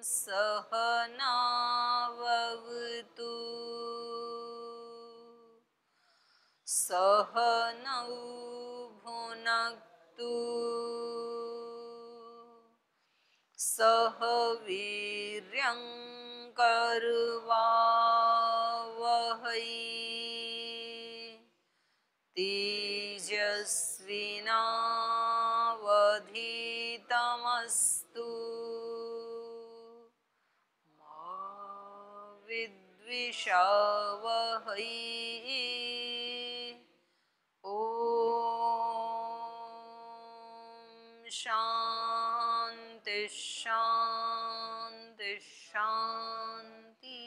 सहनावतु सहनौ भुनक्तु सह वीर्यं करवावहै तेजस्विनावधीतमस्तु मा विद्विषावहै ॐ शान्ति शान्ति शान्ति।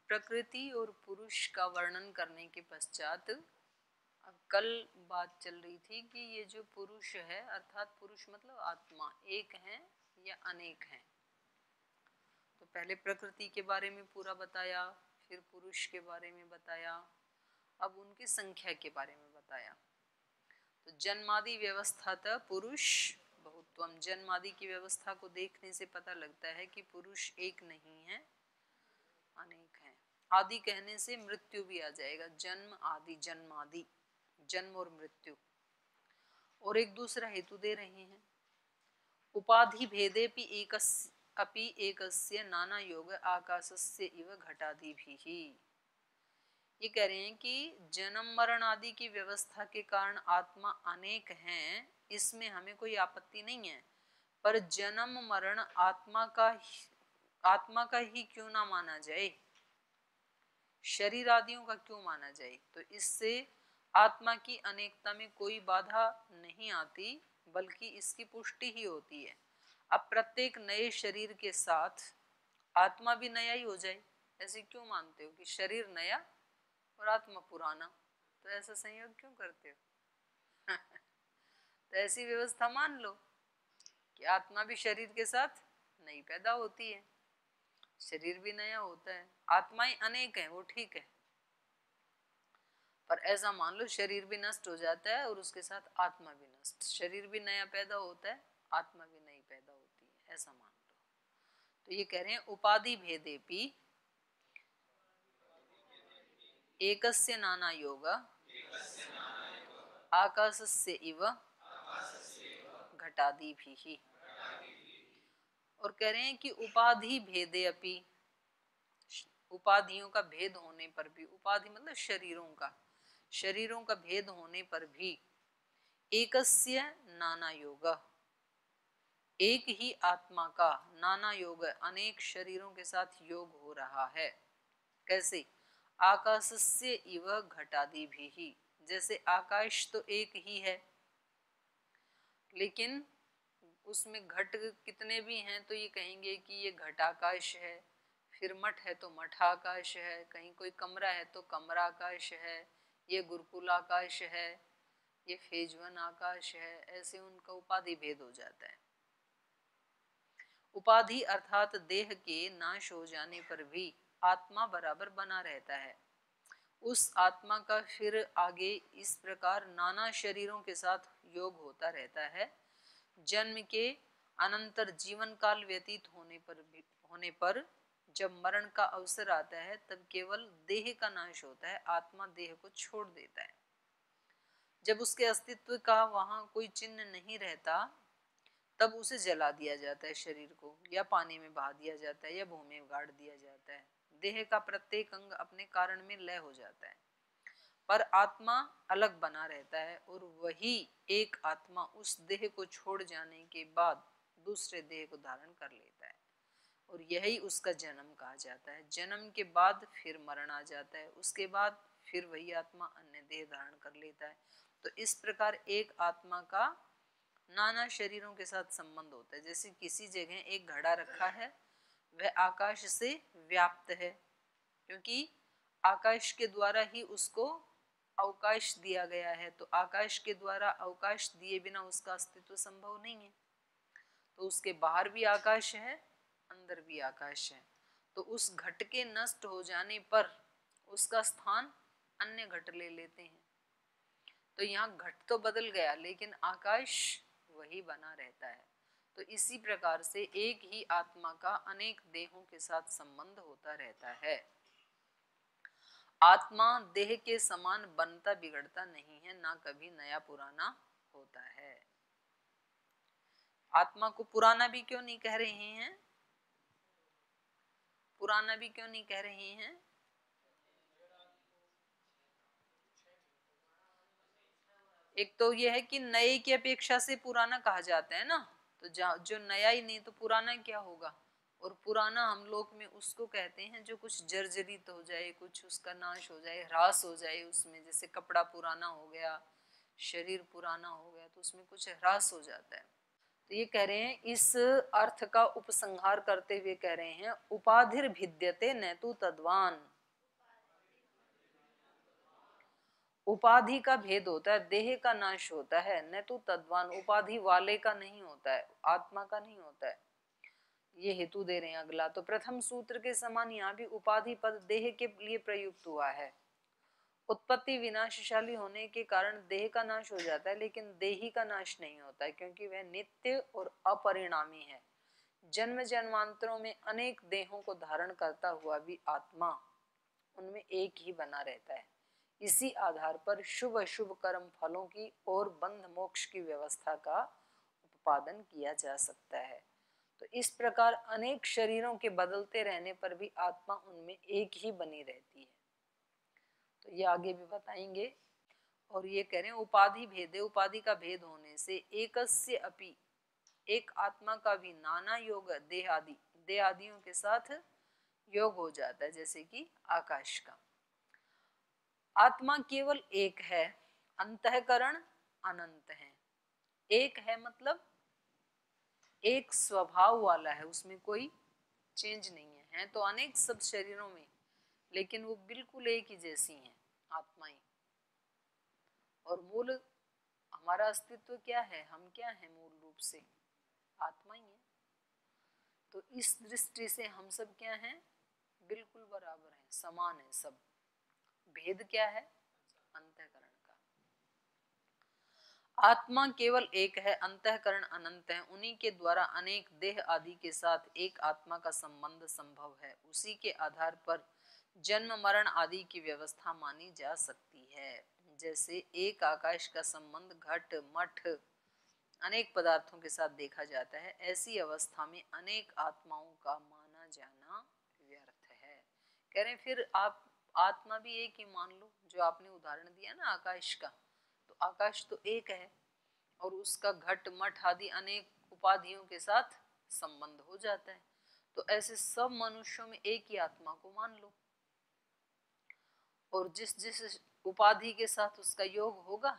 प्रकृति और पुरुष का वर्णन करने के पश्चात अब कल बात चल रही थी कि ये जो पुरुष है अर्थात पुरुष मतलब आत्मा एक है या अनेक है। तो पहले प्रकृति के बारे में पूरा बताया, फिर पुरुष के बारे में बताया, अब उनकी संख्या के बारे में बताया। तो जन्मादि व्यवस्थातः पुरुष बहुत्वम, जन्मादि की व्यवस्था को देखने से पता लगता है कि पुरुष एक नहीं है, अनेक है। आदि कहने से मृत्यु भी आ जाएगा, जन्म आदि, जन्मादि, जन्म और मृत्यु। और एक दूसरा हेतु दे रहे हैं, उपाधि भेदे अपि एकस्य नाना योग आकाशस्य इव घटादिभिः। ये कह रहे हैं कि जन्म मरण आदि की व्यवस्था के कारण आत्मा अनेक हैं, इसमें हमें कोई आपत्ति नहीं है, पर जन्म मरण आत्मा का ही क्यों ना माना जाए, शरीर आदियों का क्यों माना जाए। तो इससे आत्मा की अनेकता में कोई बाधा नहीं आती, बल्कि इसकी पुष्टि ही होती है। अब प्रत्येक नए शरीर के साथ आत्मा भी नया ही हो जाए, ऐसे क्यों मानते हो कि शरीर नया और आत्मा पुराना, तो ऐसा संयोग क्यों करते हो? तो ऐसी व्यवस्था मान लो कि आत्मा भी शरीर के साथ नई पैदा होती है, शरीर भी नया होता है। आत्माएं अनेक हैं वो ठीक है, पर ऐसा मान लो शरीर भी नष्ट हो जाता है और उसके साथ आत्मा भी नष्ट, शरीर भी नया पैदा होता है, आत्मा भी नई पैदा होती है, ऐसा मान लो। तो ये कह रहे हैं उपाधि भेदेपि एकस्य नाना योग आकाशस्य इव घटादिभिः। और कह रहे हैं कि उपाधि भेदे अपि, उपाधियों का भेद होने पर भी, उपाधि मतलब शरीरों का भेद होने पर भी, एकस्य नाना योग, एक ही आत्मा का नाना योग, अनेक शरीरों के साथ योग हो रहा है। कैसे? आकाशस्य इव घटादिभिः, जैसे आकाश तो एक ही है, लेकिन उसमें घट कितने भी हैं तो ये कहेंगे कि ये घटाकाश है, फिर मठ है तो मठाकाश है, कहीं कोई कमरा है तो कमराकाश है, ये गुरुकुलाकाश है, ये फेजवन आकाश है, ऐसे उनका उपाधि भेद हो जाता है। उपाधि अर्थात देह के नाश हो जाने पर भी आत्मा बराबर बना रहता है। उस आत्मा का फिर आगे इस प्रकार नाना शरीरों के साथ योग होता रहता है। जन्म के अनंतर जीवन काल व्यतीत होने पर जब मरण का अवसर आता है तब केवल देह का नाश होता है, आत्मा देह को छोड़ देता है। जब उसके अस्तित्व का वहाँ कोई चिन्ह नहीं रहता तब उसे जला दिया जाता है, शरीर को, या पानी में बहा दिया जाता है, या भूमि में गाड़ दिया जाता है। देह का प्रत्येक अंग अपने कारण में लय हो जाता है, पर आत्मा अलग बना रहता है, और वही एक आत्मा उस देह को छोड़ जाने के बाद दूसरे देह को धारण कर लेता है, और यही उसका जन्म कहा जाता है। जन्म के बाद फिर मरण आ जाता है, उसके बाद फिर वही आत्मा अन्य देह धारण कर लेता है। तो इस प्रकार एक आत्मा का नाना शरीरों के साथ संबंध होता है। जैसे किसी जगह एक घड़ा रखा है, वह आकाश से व्याप्त है, क्योंकि आकाश के द्वारा ही उसको अवकाश दिया गया है, तो आकाश के द्वारा अवकाश दिए बिना उसका अस्तित्व संभव नहीं है। तो उसके बाहर भी आकाश है, अंदर भी आकाश है। तो उस घट के नष्ट हो जाने पर उसका स्थान अन्य घट ले लेते हैं। तो यहाँ घट तो बदल गया लेकिन आकाश वही बना रहता है। तो इसी प्रकार से एक ही आत्मा का अनेक देहों के साथ संबंध होता रहता है। आत्मा देह के समान बनता बिगड़ता नहीं है, ना कभी नया पुराना होता है। आत्मा को पुराना भी क्यों नहीं कह रहे हैं? पुराना भी क्यों नहीं कह रहे हैं? एक तो यह है कि नए की अपेक्षा से पुराना कहा जाता है ना, तो जो नया ही नहीं तो पुराना क्या होगा। और पुराना हम लोग में उसको कहते हैं जो कुछ जर्जरित हो जाए, कुछ उसका नाश हो जाए, ह्रास हो जाए उसमें, जैसे कपड़ा पुराना हो गया, शरीर पुराना हो गया, तो उसमें कुछ ह्रास हो जाता है। तो ये कह रहे हैं, इस अर्थ का उपसंहार करते हुए कह रहे हैं, उपाधिर भिद्यते नैतु तद्वान। उपाधि का भेद होता है, देह का नाश होता है, न तो तद्वान उपाधि वाले का नहीं होता है, आत्मा का नहीं होता है। ये हेतु दे रहे हैं अगला। तो प्रथम सूत्र के समान यहाँ भी उपाधि पद देह के लिए प्रयुक्त हुआ है। उत्पत्ति विनाशशाली होने के कारण देह का नाश हो जाता है, लेकिन देही का नाश नहीं होता है, क्योंकि वह नित्य और अपरिणामी है। जन्म जन्मांतरों में अनेक देहों को धारण करता हुआ भी आत्मा उनमें एक ही बना रहता है। इसी आधार पर शुभ अशुभ कर्म फलों की और बंध मोक्ष की व्यवस्था का उत्पादन किया जा सकता है। तो इस प्रकार अनेक शरीरों के बदलते रहने पर भी आत्मा उनमें एक ही बनी रहती है। तो ये आगे भी बताएंगे। और ये कह रहे हैं, उपाधि भेदे, उपाधि का भेद होने से एकस्य अपि, एक आत्मा का भी नाना योग देह आदियों के साथ योग हो जाता है, जैसे कि आकाश का। आत्मा केवल एक है, अंतःकरण अनंत है। एक है मतलब एक स्वभाव वाला है, उसमें कोई चेंज नहीं है। हैं तो अनेक सब शरीरों में, लेकिन वो बिल्कुल एक ही जैसी हैं आत्माएं। और मूल हमारा अस्तित्व क्या है, हम क्या है, मूल रूप से आत्मा ही है। तो इस दृष्टि से हम सब क्या हैं, बिल्कुल बराबर हैं, समान है सब। भेद क्या है, अंतःकरण का। आत्मा केवल एक है, अंतःकरण अनंत है। उन्हीं के द्वारा अनेक देह आदि के साथ एक आत्मा का संबंध संभव है। उसी के आधार पर जन्म मरण आदि की व्यवस्था मानी जा सकती है। जैसे एक आकाश का संबंध घट मठ अनेक पदार्थों के साथ देखा जाता है, ऐसी अवस्था में अनेक आत्माओं का माना जाना व्यर्थ है। कह रहे फिर आप आत्मा भी एक ही मान लो, जो आपने उदाहरण दिया ना आकाश का, तो आकाश तो एक है और उसका घट मठ आदि अनेक उपाधियों के साथ संबंध हो जाता है। तो ऐसे सब मनुष्यों में एक ही आत्मा को मान लो, और जिस जिस उपाधि के साथ उसका योग होगा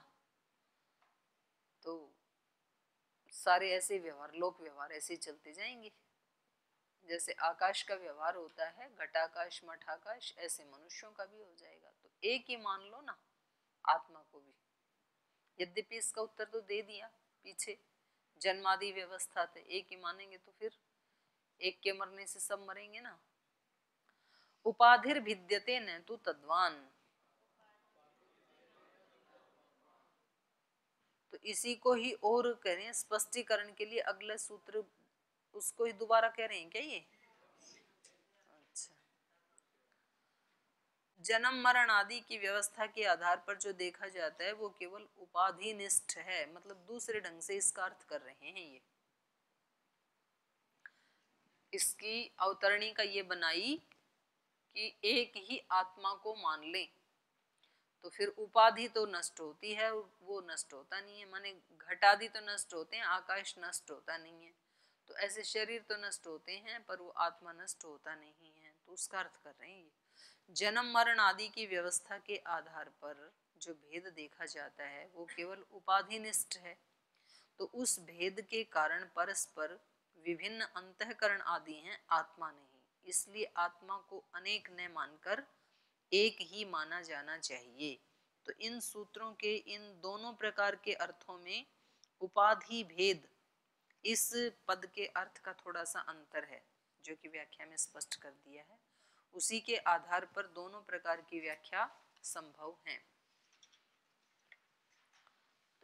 तो सारे ऐसे व्यवहार, लोक व्यवहार ऐसे चलते जाएंगे। जैसे आकाश का व्यवहार होता है, घटाकाश मठाकाश, ऐसे मनुष्यों का भी हो जाएगा। तो एक ही मान लो ना आत्मा को भी। यद्यपि इसका उत्तर तो दे दिया पीछे, जन्मादि व्यवस्था थे, एक ही मानेंगे तो फिर एक के मरने से सब मरेंगे ना। उपाधिर भिद्यते न तु तद्वान। तो इसी को ही और कह रहे हैं स्पष्टीकरण के लिए, अगले सूत्र उसको ही दोबारा कह रहे हैं क्या ये? अच्छा, जन्म मरण आदि की व्यवस्था के आधार पर जो देखा जाता है वो केवल उपाधिनिष्ठ है, मतलब दूसरे ढंग से इसका अर्थ कर रहे हैं ये। इसकी अवतरणी का ये बनाई कि एक ही आत्मा को मान ले तो फिर उपाधि तो नष्ट होती है, वो नष्ट होता नहीं है। माने घटादि तो नष्ट होते हैं, आकाश नष्ट होता नहीं है। तो ऐसे शरीर तो नष्ट होते हैं पर वो आत्मा नष्ट होता नहीं है। तो उसका अर्थ कर रहे हैं ये। जन्म मरण आदि की व्यवस्था के आधार पर जो भेद देखा जाता है वो केवल उपाधिनिष्ठ है। तो उस भेद के कारण परस्पर विभिन्न अंतःकरण आदि हैं, आत्मा नहीं। इसलिए आत्मा को अनेक न मानकर एक ही माना जाना चाहिए। तो इन सूत्रों के इन दोनों प्रकार के अर्थों में उपाधि भेद, इस पद के अर्थ का थोड़ा सा अंतर है, जो कि व्याख्या में स्पष्ट कर दिया है। उसी के आधार पर दोनों प्रकार की व्याख्या संभव है।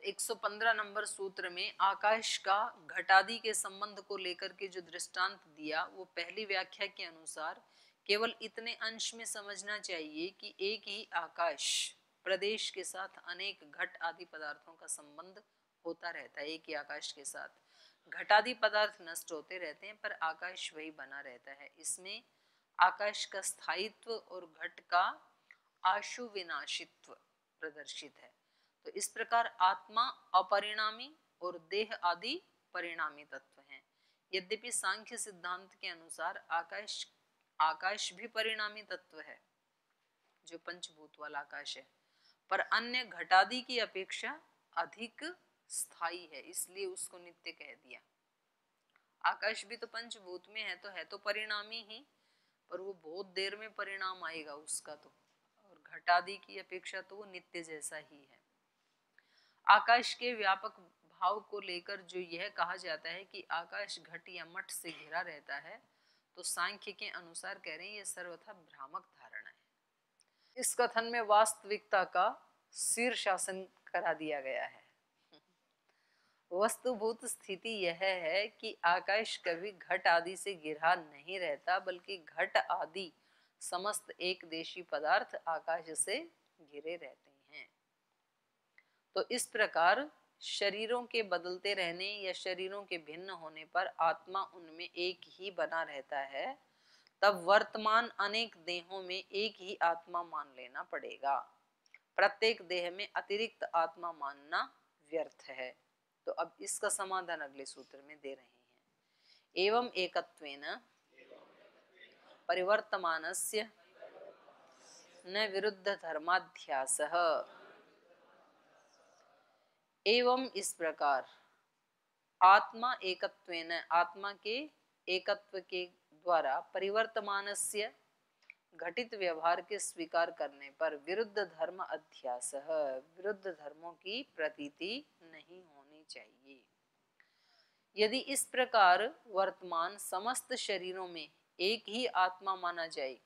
115 नंबर सूत्र में आकाश का घटादि के संबंध को लेकर के जो दृष्टांत दिया वो पहली व्याख्या के अनुसार केवल इतने अंश में समझना चाहिए कि एक ही आकाश प्रदेश के साथ अनेक घट आदि पदार्थों का संबंध होता रहता है। एक ही आकाश के साथ घटादि पदार्थ नष्ट होते रहते हैं पर आकाश वही बना रहता है। इसमें आकाश का स्थायित्व और घट का आशु विनाशित्व प्रदर्शित है। तो इस प्रकार आत्मा अपरिणामी और देह आदि परिणामी तत्व हैं। यद्यपि सांख्य सिद्धांत के अनुसार आकाश भी परिणामी तत्व है, जो पंचभूत वाला आकाश है, पर अन्य घटादि की अपेक्षा अधिक स्थायी है, इसलिए उसको नित्य कह दिया। आकाश भी तो पंचभूत में है तो परिणामी ही, पर वो बहुत देर में परिणाम आएगा उसका तो, और घटादि की अपेक्षा तो वो नित्य जैसा ही है। आकाश के व्यापक भाव को लेकर जो यह कहा जाता है कि आकाश घट या मठ से घिरा रहता है, तो सांख्य के अनुसार कह रहे हैं यह सर्वथा भ्रामक धारणा है। इस कथन में वास्तविकता का शीर्षासन करा दिया गया है। वस्तुभूत स्थिति यह है कि आकाश कभी घट आदि से घिरा नहीं रहता, बल्कि घट आदि समस्त एक देशी पदार्थ आकाश से घिरे रहते हैं। तो इस प्रकार शरीरों के बदलते रहने या शरीरों के भिन्न होने पर आत्मा उनमें एक ही बना रहता है, तब वर्तमान अनेक देहों में एक ही आत्मा मान लेना पड़ेगा। प्रत्येक देह में अतिरिक्त आत्मा मानना व्यर्थ है। तो अब इसका समाधान अगले सूत्र में दे रहे हैं। एवं एकत्वेन परिवर्तमानस्य न विरुद्ध धर्माध्यासः। एवं इस प्रकार आत्मा एकत्वेन, आत्मा के एकत्व के द्वारा परिवर्तमानस्य घटित व्यवहार के स्वीकार करने पर विरुद्ध धर्म अध्यास, विरुद्ध धर्मों की प्रतीति नहीं होनी चाहिए। यदि इस प्रकार वर्तमान समस्त शरीरों में एक ही आत्मा माना जाए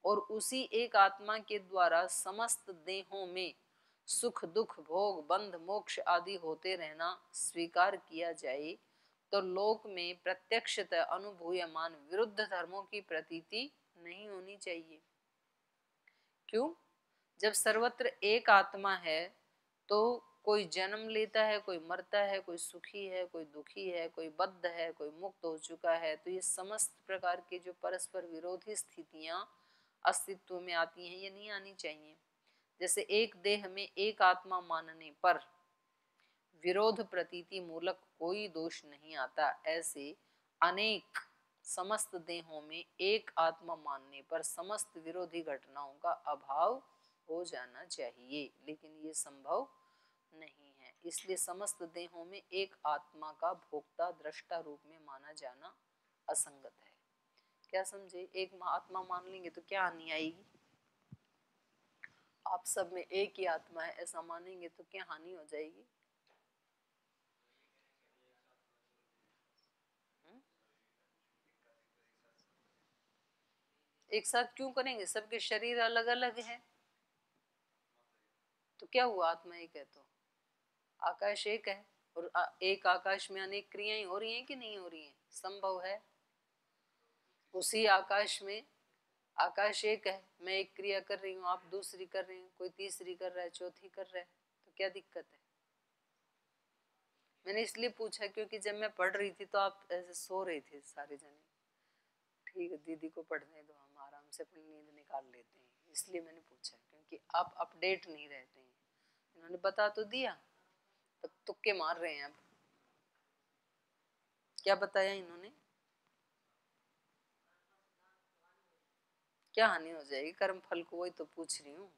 और उसी एक आत्मा के द्वारा समस्त देहों में सुख दुख भोग बंध मोक्ष आदि होते रहना स्वीकार किया जाए, तो लोक में प्रत्यक्षतः अनुभूयमान विरुद्ध धर्मों की प्रतीति नहीं होनी चाहिए। क्यों? जब सर्वत्र एक आत्मा है तो कोई जन्म लेता है, कोई मरता है, कोई सुखी है, कोई दुखी है, कोई बद्ध है, कोई मुक्त हो चुका है। तो ये समस्त प्रकार के जो परस्पर विरोधी स्थितियां अस्तित्व में आती हैं, ये नहीं आनी चाहिए। जैसे एक देह में एक आत्मा मानने पर विरोध प्रतीति मूलक कोई दोष नहीं आता, ऐसे अनेक समस्त देहों में एक आत्मा मानने पर समस्त विरोधी घटनाओं का अभाव हो जाना चाहिए, लेकिन ये संभव नहीं है। इसलिए समस्त देहों में एक आत्मा का भोक्ता दृष्टा रूप में माना जाना असंगत है। क्या समझे? एक आत्मा मान लेंगे तो क्या हानि आएगी? आप सब में एक ही आत्मा है ऐसा मानेंगे तो क्या हानि हो जाएगी? एक साथ क्यों करेंगे? सबके शरीर अलग अलग है, तो क्या हुआ? आत्मा एक है तो आकाश एक है, और एक आकाश में अनेक क्रियाएं हो रही हैं कि नहीं हो रही हैं? संभव है। उसी आकाश में आकाश एक है, मैं एक क्रिया कर रही हूँ, आप दूसरी कर रहे हैं, कोई तीसरी कर रहा है, चौथी कर रहा है, तो क्या दिक्कत है? मैंने इसलिए पूछा क्योंकि जब मैं पढ़ रही थी तो आप ऐसे सो रहे थे सारे जने। ठीक है, दीदी को पढ़ने दो, हम आराम से अपनी नींद निकाल लेते हैं, इसलिए मैंने पूछा, क्योंकि आप अपडेट नहीं रहते हैं। इन्होंने बता तो दिया, तब तुक्के मार रहे हैं। अब क्या बताया इन्होंने? क्या हानि हो जाएगी? कर्म फल को, वही तो पूछ रही हूँ।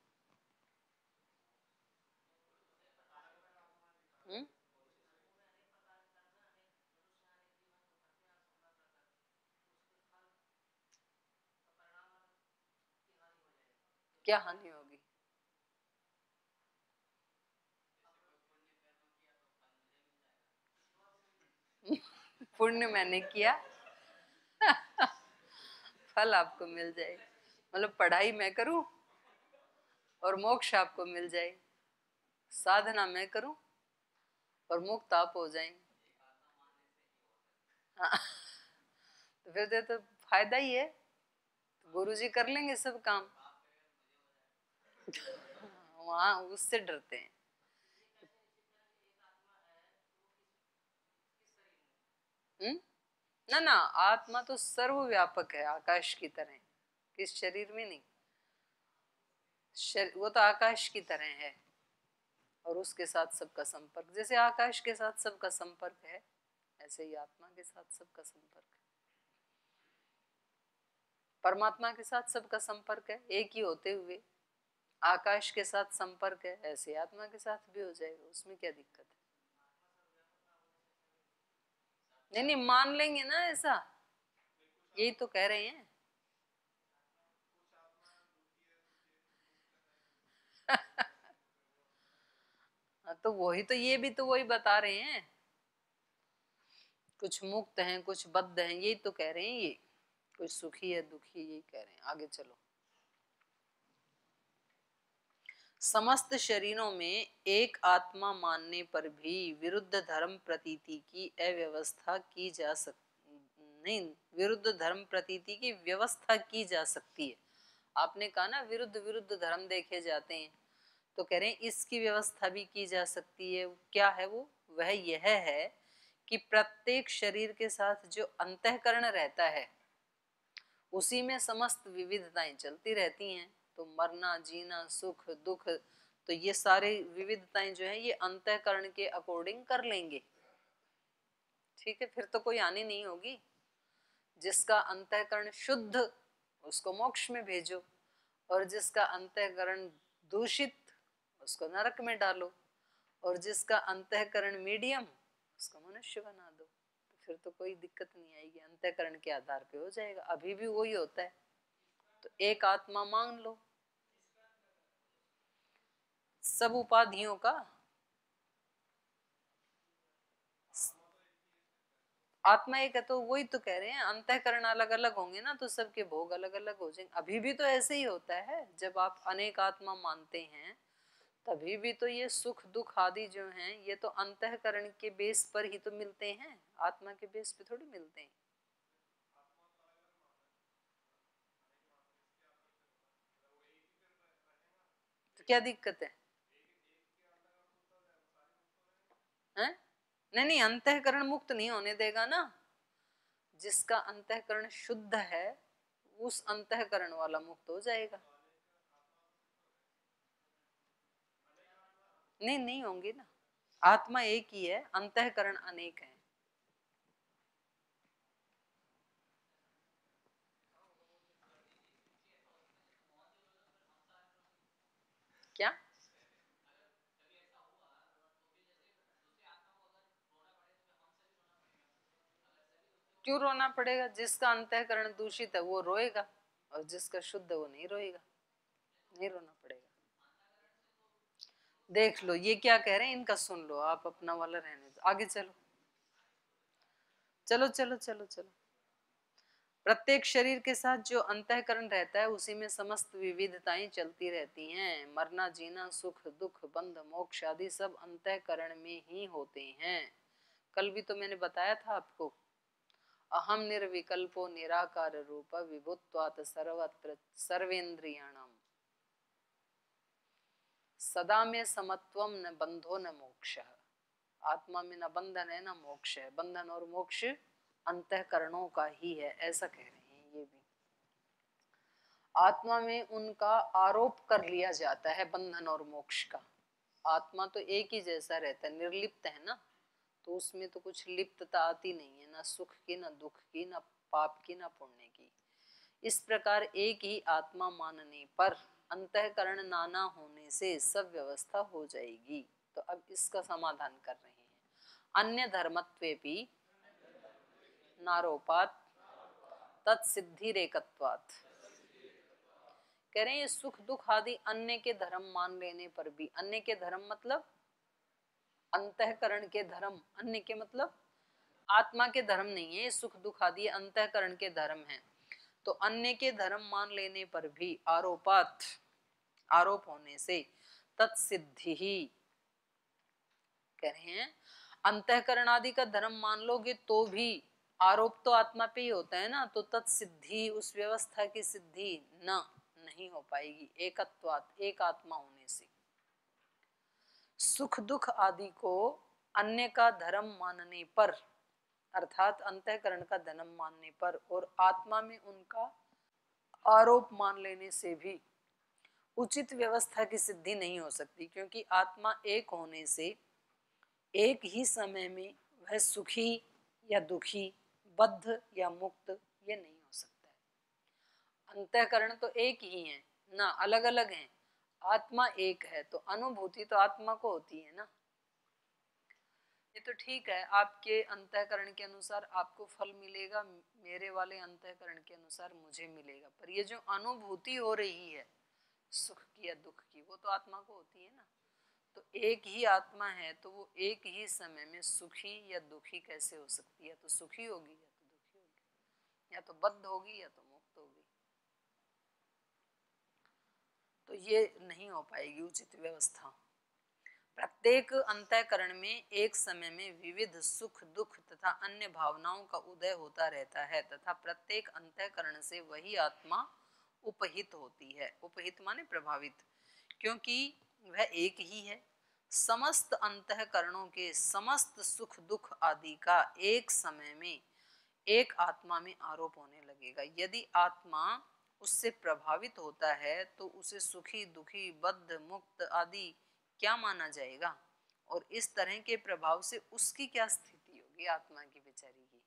क्या हानि होगी? पुण्य मैंने किया फल आपको मिल जाए, मतलब पढ़ाई मैं करूं और मोक्ष आपको मिल जाए, साधना मैं करूं और मुक्त आप हो जाएंगे। हाँ तो फिर तो फायदा ही है, गुरु जी कर लेंगे सब काम। वहां उससे डरते हैं। ना ना, आत्मा तो सर्वव्यापक है, आकाश की तरह। किस शरीर में नहीं, वो तो आकाश की तरह है। और उसके साथ सबका संपर्क, जैसे आकाश के साथ सबका संपर्क है, ऐसे ही आत्मा के साथ सबका संपर्क है। परमात्मा के साथ सबका संपर्क है, एक ही होते हुए। आकाश के साथ संपर्क है, ऐसे आत्मा के साथ भी हो जाएगा, उसमें क्या दिक्कत है? नहीं नहीं, मान लेंगे ना ऐसा, यही तो कह रहे हैं। तो वही तो, ये भी तो वही बता रहे हैं, कुछ मुक्त हैं कुछ बद्ध हैं, यही तो कह रहे हैं ये। कुछ सुखी है दुखी, यही कह रहे हैं। आगे चलो। समस्त शरीरों में एक आत्मा मानने पर भी विरुद्ध धर्म प्रतीति की अव्यवस्था की जा सकती नहीं, विरुद्ध धर्म प्रतीति की व्यवस्था की जा सकती है। आपने कहा ना विरुद्ध विरुद्ध धर्म देखे जाते हैं, तो कह रहे हैं इसकी व्यवस्था भी की जा सकती है। क्या है वो? वह यह है कि प्रत्येक शरीर के साथ जो अंतःकरण रहता है, उसी में समस्त विविधताएं चलती रहती हैं। तो मरना जीना सुख दुख, तो ये सारे विविधताएं जो है ये अंतःकरण के अकॉर्डिंग कर लेंगे। ठीक है, फिर तो कोई हानि नहीं होगी। जिसका अंतःकरण शुद्ध, उसको मोक्ष में भेजो, और जिसका अंतःकरण दूषित, उसको नरक में डालो, और जिसका अंतःकरण मीडियम, उसको मनुष्य बना दो। तो फिर तो कोई दिक्कत नहीं आएगी, अंतःकरण के आधार पे हो जाएगा। अभी भी वही होता है। तो एक आत्मा मान लो सब उपाधियों का। आत्मा एक है, तो वही तो कह रहे हैं, अंतःकरण अलग अलग होंगे ना, तो सबके भोग अलग अलग हो जाएंगे। अभी भी तो ऐसे ही होता है, जब आप अनेक आत्मा मानते हैं तभी भी तो ये सुख दुख आदि जो हैं ये तो अंतःकरण के बेस पर ही तो मिलते हैं, आत्मा के बेस पे थोड़ी मिलते हैं। तो क्या दिक्कत है? हैं? नहीं नहीं, अंतःकरण मुक्त नहीं होने देगा ना। जिसका अंतःकरण शुद्ध है उस अंतःकरण वाला मुक्त हो जाएगा। नहीं नहीं होंगे ना, आत्मा एक ही है, अंतःकरण अनेक है। क्या? क्यों रोना पड़ेगा? जिसका अंतःकरण दूषित है वो रोएगा, और जिसका शुद्ध है वो नहीं रोएगा, नहीं रोना पड़ेगा। देख लो ये क्या कह रहे हैं, इनका सुन लो, आप अपना वाला रहने दो। आगे चलो चलो चलो चलो चलो। प्रत्येक शरीर के साथ जो अंतःकरण रहता है उसी में समस्त विविधताएं चलती रहती हैं। मरना जीना सुख दुख बंध मोक्ष आदि सब अंतःकरण में ही होते हैं। कल भी तो मैंने बताया था आपको, अहम निर्विकल्पो निराकार रूप विभुत्वात् सर्वत्र सर्वेन्द्रियाणाम सदा में समत्वम न बंधो न मोक्ष। आत्मा में न बंधन है न मोक्ष है, बंधन और मोक्ष अंतःकरणों का ही है, ऐसा कह रहे हैं ये भी। आत्मा में उनका आरोप कर लिया जाता है बंधन और मोक्ष का। आत्मा तो एक ही जैसा रहता है, निर्लिप्त है ना, तो उसमें तो कुछ लिप्तता आती नहीं है, ना सुख की ना दुख की ना पाप की ना पुण्य की। इस प्रकार एक ही आत्मा मानने पर अंतःकरण नाना होने से सब व्यवस्था हो जाएगी। तो अब इसका समाधान कर रहे हैं। अन्य धर्मत्वे भी नारोपात तत्सिद्धिरेकत्वात्। कह रहे हैं सुख दुख आदि अन्य के धर्म मान लेने पर भी, अन्य के धर्म मतलब अंतःकरण के धर्म, अन्य के मतलब आत्मा के धर्म नहीं है, सुख दुख आदि अंतःकरण के धर्म हैं। तो अन्य के धर्म मान लेने पर भी आरोपात, आरोप होने से तत्सिद्धि ही, कह रहे हैं अंतःकरण आदि का धर्म मान लोगे तो भी आरोप तो आत्मा पे ही होता है ना, तो तत्सिद्धि उस व्यवस्था की सिद्धि न नहीं हो पाएगी एकत्वात, एक आत्मा होने से। सुख दुख आदि को अन्य का धर्म मानने पर, अर्थात अंतःकरण का धर्म मानने पर और आत्मा में उनका आरोप मान लेने से भी उचित व्यवस्था की सिद्धि नहीं हो सकती, क्योंकि आत्मा एक होने से एक ही समय में वह सुखी या दुखी, बद्ध या मुक्त ये नहीं हो सकता है। अंतःकरण तो एक ही है ना, अलग अलग हैं। आत्मा एक है तो अनुभूति तो आत्मा को होती है ना। ये तो ठीक है, आपके अंतःकरण के अनुसार आपको फल मिलेगा, मेरे वाले अंतःकरण के अनुसार मुझे मिलेगा, पर ये जो अनुभूति हो रही है सुख की या दुख की, वो तो आत्मा को होती है ना। तो एक ही आत्मा है तो वो एक ही समय में सुखी या दुखी कैसे हो सकती है? या तो सुखी होगी या तो दुखी होगी, या तो बद्ध होगी या तो मुक्त होगी। तो ये नहीं हो पाएगी उचित व्यवस्था। प्रत्येक अंतःकरण में एक समय में विविध सुख दुख तथा अन्य भावनाओं का उदय होता रहता है तथा प्रत्येक अंतःकरण से वही आत्मा उपहित होती है। उपहित माने प्रभावित, क्योंकि वह एक ही है। समस्त अंतःकरणों के समस्त सुख दुख आदि का एक समय में एक आत्मा में आरोप होने लगेगा। यदि आत्मा उससे प्रभावित होता है तो उसे सुखी दुखी बद्ध मुक्त आदि क्या माना जाएगा? और इस तरह के प्रभाव से उसकी क्या स्थिति होगी आत्मा की बेचारी की?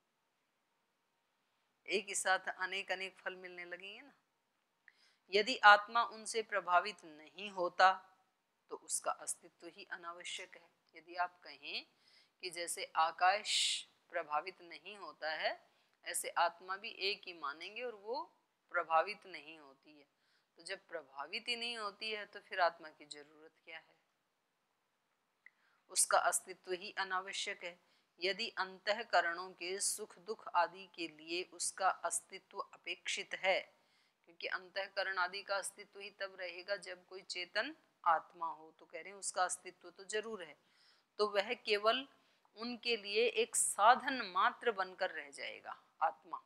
एक ही साथ अनेक अनेक फल मिलने लगेंगे ना। यदि आत्मा उनसे प्रभावित नहीं होता तो उसका अस्तित्व ही अनावश्यक है। यदि आप कहें कि जैसे आकाश प्रभावित नहीं होता है, ऐसे आत्मा भी एक ही मानेंगे और वो प्रभावित नहीं होती है, तो जब प्रभावित ही नहीं होती है तो फिर आत्मा की जरूरत क्या है? उसका अस्तित्व ही अनावश्यक है। यदि अंतःकरणों के सुख दुख आदि के लिए उसका अस्तित्व अपेक्षित है, क्योंकि अंतःकरण आदि का अस्तित्व ही तब रहेगा जब कोई चेतन आत्मा हो, तो कह रहे हैं उसका अस्तित्व तो जरूर है, तो वह केवल उनके लिए एक साधन मात्र बनकर रह जाएगा आत्मा,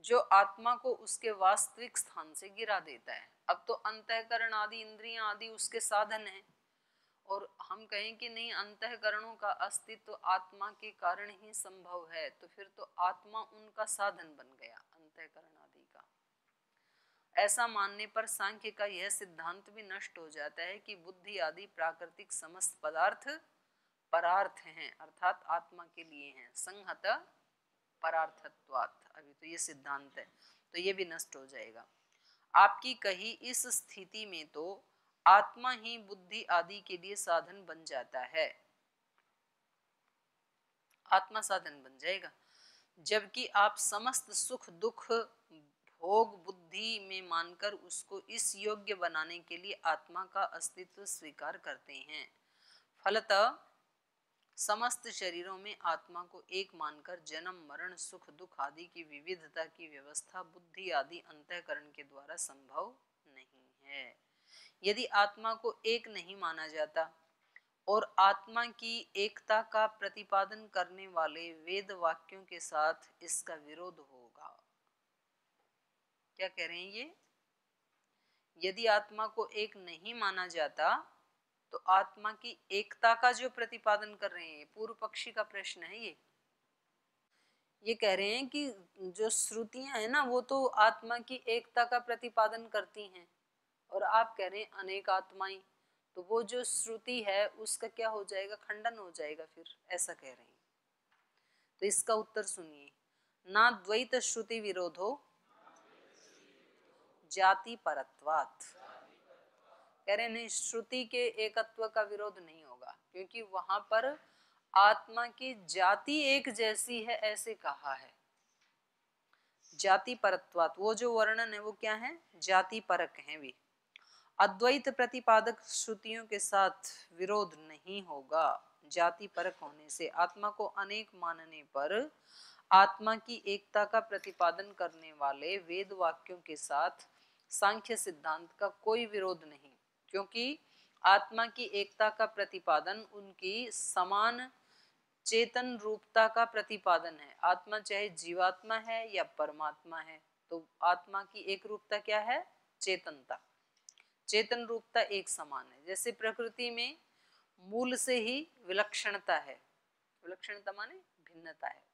जो आत्मा को उसके वास्तविक स्थान से गिरा देता है। अब तो अंतःकरण आदि इंद्रियां आदि उसके साधन हैं, और हम कहें कि नहीं अंतःकरणों का अस्तित्व आत्मा के कारण ही संभव है, तो फिर तो आत्मा उनका साधन बन गया अंतःकरण आदि का। ऐसा मानने पर सांख्य का यह सिद्धांत भी नष्ट हो जाता है कि बुद्धि आदि प्राकृतिक समस्त पदार्थ परार्थ हैं, अर्थात आत्मा के लिए हैं, संहत परार्थत्वात्। अभी तो ये सिद्धांत है, तो ये भी नष्ट हो जाएगा। आपकी कही इस स्थिति में तो आत्मा ही बुद्धि आदि के लिए साधन बन जाता है, आत्मा साधन बन जाएगा, जबकि आप समस्त सुख दुख भोग बुद्धि में मानकर उसको इस योग्य बनाने के लिए आत्मा का अस्तित्व स्वीकार करते हैं। फलतः समस्त शरीरों में आत्मा को एक मानकर जन्म मरण सुख दुख आदि की विविधता की व्यवस्था बुद्धि आदि अंतःकरण के द्वारा संभव नहीं है। यदि आत्मा को एक नहीं माना जाता और आत्मा की एकता का प्रतिपादन करने वाले वेद वाक्यों के साथ इसका विरोध होगा। क्या कह रहे हैं ये? यदि आत्मा को एक नहीं माना जाता तो आत्मा की एकता का जो प्रतिपादन कर रहे हैं, पूर्व पक्षी का प्रश्न है ये कह रहे हैं कि जो श्रुतियां है ना वो तो आत्मा की एकता का प्रतिपादन करती हैं, और आप कह रहे हैं अनेक आत्माएं, तो वो जो श्रुति है उसका क्या हो जाएगा? खंडन हो जाएगा फिर, ऐसा कह रहे हैं। तो इसका उत्तर सुनिए, ना द्वैत श्रुति विरोधो जाति परत्वात्। कह रहे नहीं, श्रुति के एकत्व का विरोध नहीं होगा, क्योंकि वहां पर आत्मा की जाति एक जैसी है ऐसे कहा है। जाति परत्वात्, वो जो वर्णन है वो क्या है? जाति परक है वे। अद्वैत प्रतिपादक श्रुतियों के साथ विरोध नहीं होगा। जाति परक होने से आत्मा को अनेक मानने पर आत्मा की एकता का प्रतिपादन करने वाले वेद वाक्यों के साथ सांख्य सिद्धांत का कोई विरोध नहीं, क्योंकि आत्मा की एकता का प्रतिपादन उनकी समान चेतन रूपता का प्रतिपादन है। आत्मा चाहे जीवात्मा है या परमात्मा है, तो आत्मा की एक रूपता क्या है? चेतनता। चेतन रूपता एक समान है। जैसे प्रकृति में मूल से ही विलक्षणता है, विलक्षणता माने भिन्नता है,